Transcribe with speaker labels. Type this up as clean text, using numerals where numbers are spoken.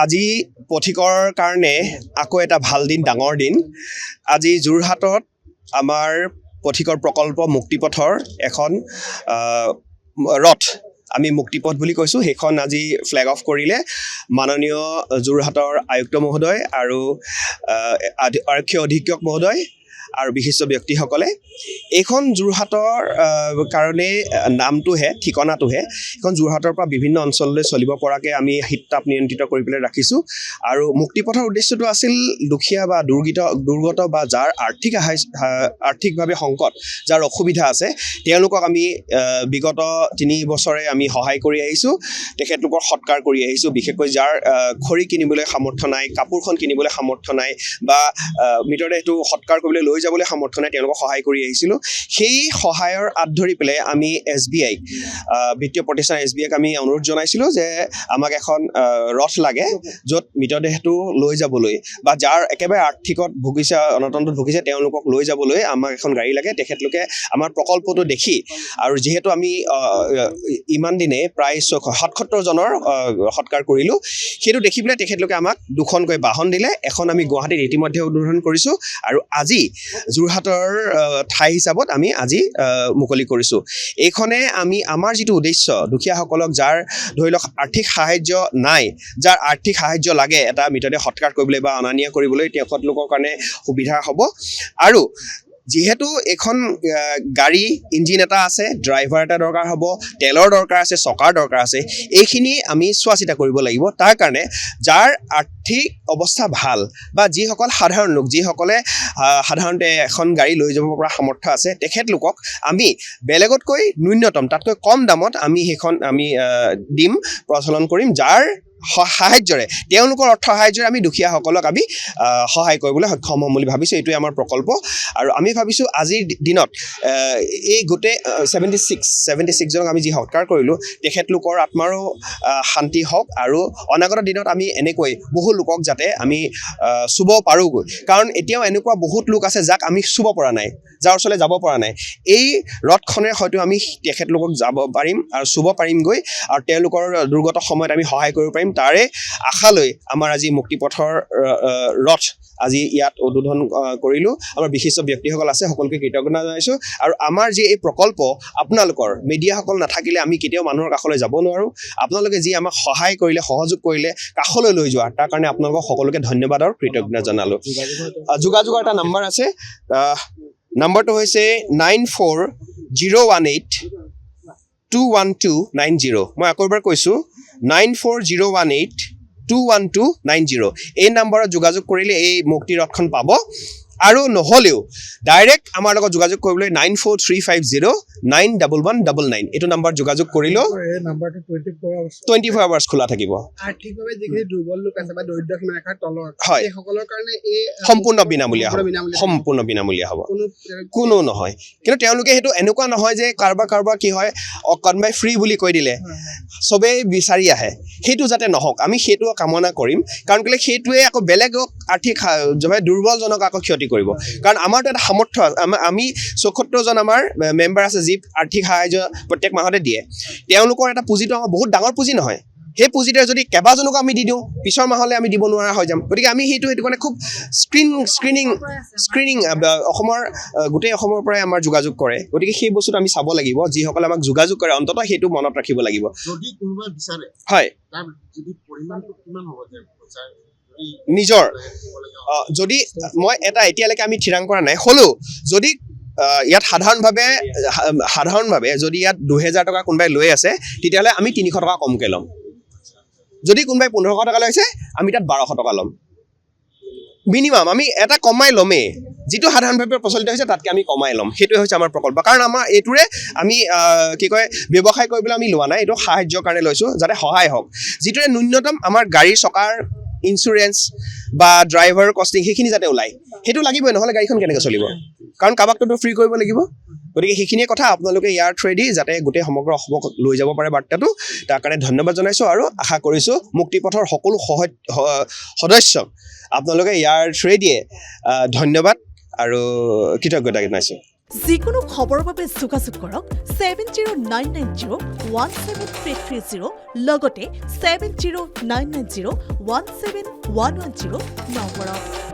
Speaker 1: আজি পথিকৰ কাৰণে আকৌ এটা ভাল দিন, ডাঙৰ দিন। আজি যোৰহাটত আমাৰ পথিকৰ প্ৰকল্প মুক্তিপথৰ এখন ৰথ, আমি মুক্তিপথ বুলি কৈছোঁ, সেইখন আজি ফ্লেগ অফ কৰিলে মাননীয় যোৰহাটৰ আয়ুক্ত মহোদয় আৰু আৰক্ষী অধীক্ষক মহোদয় আৰু বিশিষ্ট ব্যক্তিসকলে। এইখন যোৰহাটৰ কাৰণে নামটোহে, ঠিকনাটোহে। এইখন যোৰহাটৰ পৰা বিভিন্ন অঞ্চললৈ চলিব পৰাকৈ আমি শীততাপ নিয়ন্ত্ৰিত কৰি পেলাই ৰাখিছোঁ। আৰু মুক্তিপথৰ উদ্দেশ্যটো আছিল দুখীয়া বা দুৰ্গত বা যাৰ আৰ্থিকভাৱে সংকট, যাৰ অসুবিধা আছে, তেওঁলোকক আমি বিগত 3 বছৰে আমি সহায় কৰি আহিছোঁ, তেখেতলোকৰ সৎকাৰ কৰি আহিছোঁ। বিশেষকৈ যাৰ খৰি কিনিবলৈ সামৰ্থ্য নাই, কাপোৰখন কিনিবলৈ সামৰ্থ্য নাই বা মৃতদেহটো সৎকাৰ কৰিবলৈ লৈ যাবলৈ সামৰ্থ্য নাই, তেওঁলোকক সহায় কৰি আহিছিলোঁ। সেই সহায়ৰ আঁত ধৰি পেলাই আমি SBI বিত্তীয় প্ৰতিষ্ঠান SBIক আমি অনুৰোধ জনাইছিলোঁ যে আমাক এখন ৰথ লাগে, য'ত মৃতদেহটো লৈ যাবলৈ বা যাৰ একেবাৰে আৰ্থিকত ভুগিছে, অনটনটোত ভুগিছে, তেওঁলোকক লৈ যাবলৈ আমাক এখন গাড়ী লাগে। তেখেতলোকে আমাৰ প্ৰকল্পটো দেখি, আৰু যিহেতু আমি ইমান দিনে প্ৰায় 77 জনৰ সৎকাৰ কৰিলোঁ, সেইটো দেখি পেলাই তেখেতলোকে আমাক 2খনকৈ বাহন দিলে। এখন আমি গুৱাহাটীত ইতিমধ্যে উদ্বোধন কৰিছোঁ আৰু আজি যোৰহাটৰ ঠাই হিচাপত আমি আজি মুকলি কৰিছোঁ। এইখনে আমি আমাৰ যিটো উদ্দেশ্য, দুখীয়াসকলক যাৰ ধৰি লওক আৰ্থিক সাহাৰ্য নাই, যাৰ আৰ্থিক সাহাৰ্য লাগে এটা মৃতদেহ সৎকাৰ কৰিবলৈ বা অনা নিয়া কৰিবলৈ, তেখেতলোকৰ কাৰণে সুবিধা হ'ব। আৰু যিহেতু এখন গাড়ী ইঞ্জিন এটা আছে, ড্ৰাইভাৰ এটা দৰকাৰ হ'ব, তেলৰ দৰকাৰ আছে, চকাৰ দৰকাৰ আছে, এইখিনি আমি চোৱা চিতা কৰিব লাগিব। তাৰ কাৰণে যাৰ আৰ্থিক অৱস্থা ভাল বা যিসকল সাধাৰণ লোক, যিসকলে সাধাৰণতে এখন গাড়ী লৈ যাব পৰা সামৰ্থ্য আছে, তেখেতলোকক আমি বেলেগতকৈ ন্যূনতম, তাতকৈ কম দামত আমি সেইখন দিম, প্ৰচলন কৰিম, যাৰ সাহাৰ্যৰে, তেওঁলোকৰ অৰ্থ সাহাৰ্যৰে আমি দুখীয়াসকলক আমি সহায় কৰিবলৈ সক্ষম হ'ম বুলি ভাবিছোঁ। এইটোৱে আমাৰ প্ৰকল্প। আৰু আমি ভাবিছোঁ আজিৰ দিনত এই গোটেই 76 জনক আমি যি সৎকাৰ কৰিলোঁ, তেখেতলোকৰ আত্মাৰো শান্তি হওক আৰু অনাগত দিনত আমি এনেকৈ বহু লোকক যাতে আমি চুব পাৰোঁগৈ। কাৰণ এতিয়াও এনেকুৱা বহুত লোক আছে যাক আমি চুব পৰা নাই, যাৰ ওচৰলৈ যাব পৰা নাই। এই ৰথখনে হয়তো আমি তেখেতলোকক যাব পাৰিম আৰু চুব পাৰিমগৈ, আৰু তেওঁলোকৰ দুৰ্গত সময়ত আমি সহায় কৰিব পাৰিম। তাৰে আশা লৈ আমাৰ আজি মুক্তিপথৰ ৰথ আজি ইয়াত উদ্বোধন কৰিলোঁ। আমাৰ বিশিষ্ট ব্যক্তিসকল আছে, সকলোকে কৃতজ্ঞতা জনাইছোঁ। আৰু আমাৰ যি এই প্ৰকল্প, আপোনালোকৰ মিডিয়াসকল নাথাকিলে আমি কেতিয়াও মানুহৰ কাষলৈ যাব নোৱাৰোঁ। আপোনালোকে যি আমাক সহায় কৰিলে, সহযোগ কৰিলে, কাষলৈ লৈ যোৱা, তাৰ কাৰণে আপোনালোকক সকলোকে ধন্যবাদ আৰু কৃতজ্ঞতা জনালোঁ। যোগাযোগৰ এটা নম্বৰ আছে, নম্বৰটো হৈছে 9401821290। মই আকৌ এবাৰ কৈছোঁ, 9401821290। এই নম্বৰত যোগাযোগ কৰিলে এই মুক্তি ৰথখন পাব। আৰু নহ'লেও ডাইৰেক্ট আমাৰ লগত যোগাযোগ কৰিবলৈ 9435091199 এইটো নম্বৰ যোগাযোগ কৰিলেও 24 আৱাৰ্ছ খোলা থাকিব।
Speaker 2: আৰ্থিকভাৱে যিখিনি দুৰ্বল লোক আছে বা দৰিদ্ৰ সীমাৰেখাৰ তলৰ,
Speaker 1: হয়,
Speaker 2: সেইসকলৰ কাৰণে এই
Speaker 1: সম্পূৰ্ণ বিনামূলীয়া হ'ব, সম্পূৰ্ণ বিনামূলীয়া হ'ব, কোনো নহয়। কিন্তু তেওঁলোকে সেইটো এনেকুৱা নহয় যে কাৰোবাৰ কি হয়, কোনোবাই ফ্ৰী বুলি কৈ দিলে চবেই বিচাৰি আহে, সেইটো যাতে নহওক, আমি সেইটো কামনা কৰিম। কাৰণ কেলৈ সেইটোৱে আকৌ বেলেগক আৰ্থিক দুৰ্বলজনক আকৌ ক্ষতি কৰিব। কাৰণ আমাৰতো এটা সামৰ্থ্য, আমি 74 জন আমাৰ মেম্বাৰ আছে যি আৰ্থিক সাহাৰ্য প্ৰত্যেক মাহতে দিয়ে। তেওঁলোকৰ এটা পুঁজিটো আমাৰ বহুত ডাঙৰ পুঁজি নহয়। সেই পুঁজিতে যদি কেইবাজনকো আমি দি দিওঁ, পিছৰ মাহলৈ আমি দিব নোৱাৰা হৈ যাম। গতিকে আমি সেইটো কাৰণে খুব স্ক্ৰিনিং গোটেই অসমৰ পৰাই আমাৰ যোগাযোগ কৰে। গতিকে সেই বস্তুটো আমি চাব লাগিব, যিসকলে আমাক যোগাযোগ কৰে অন্ততঃ সেইটো মনত ৰাখিব লাগিব।
Speaker 2: যদি কোনোবাই বিচাৰে,
Speaker 1: হয়,
Speaker 2: যদি পৰিমাণটো কিমান হ'ব যে
Speaker 1: নিজৰ যদি মই এতিয়ালৈকে আমি থিৰাং কৰা নাই, হ'লেও যদি ইয়াত সাধাৰণভাৱে যদি ইয়াত 2000 টকা কোনোবাই লৈ আছে, তেতিয়াহ'লে আমি 300 টকা কমকৈ ল'ম। যদি কোনোবাই 1500 টকা লৈছে, আমি তাত 1200 টকা ল'ম। মিনিমাম আমি এটা কমাই ল'মেই, যিটো সাধাৰণভাৱে প্ৰচলিত হৈছে তাতকৈ আমি কমাই ল'ম। সেইটোৱে হৈছে আমাৰ প্ৰকল্প। কাৰণ আমাৰ এইটোৰে আমি ব্যৱসায় কৰিবলৈ আমি লোৱা নাই, এইটো সাহাৰ্যৰ কাৰণে লৈছোঁ, যাতে সহায় হওক। যিটোৰে ন্যূনতম আমাৰ গাড়ীৰ চকাৰ ইঞ্চুৰেঞ্চ বা ড্ৰাইভাৰ কষ্টিং সেইখিনি যাতে ওলায়, সেইটো লাগিবই, নহ'লে গাড়ীখন কেনেকৈ চলিব? কাৰণ কাৰোবাকতো ফ্ৰী কৰিব লাগিব। গতিকে সেইখিনিয়ে কথা, আপোনালোকে ইয়াৰ থ্ৰুৱেদি যাতে গোটেই সমগ্ৰ অসমক লৈ যাব পাৰে বাৰ্তাটো, তাৰ কাৰণে ধন্যবাদ জনাইছোঁ। আৰু আশা কৰিছোঁ মুক্তিপথৰ সকলো সদস্যক আপোনালোকে ইয়াৰ থ্ৰুৱেদিয়ে ধন্যবাদ আৰু কৃতজ্ঞতা জনাইছোঁ।
Speaker 3: যিকোনো খবৰৰ বাবে যোগাযোগ কৰক 7099017330 লগতে 7099017110 নম্বৰত।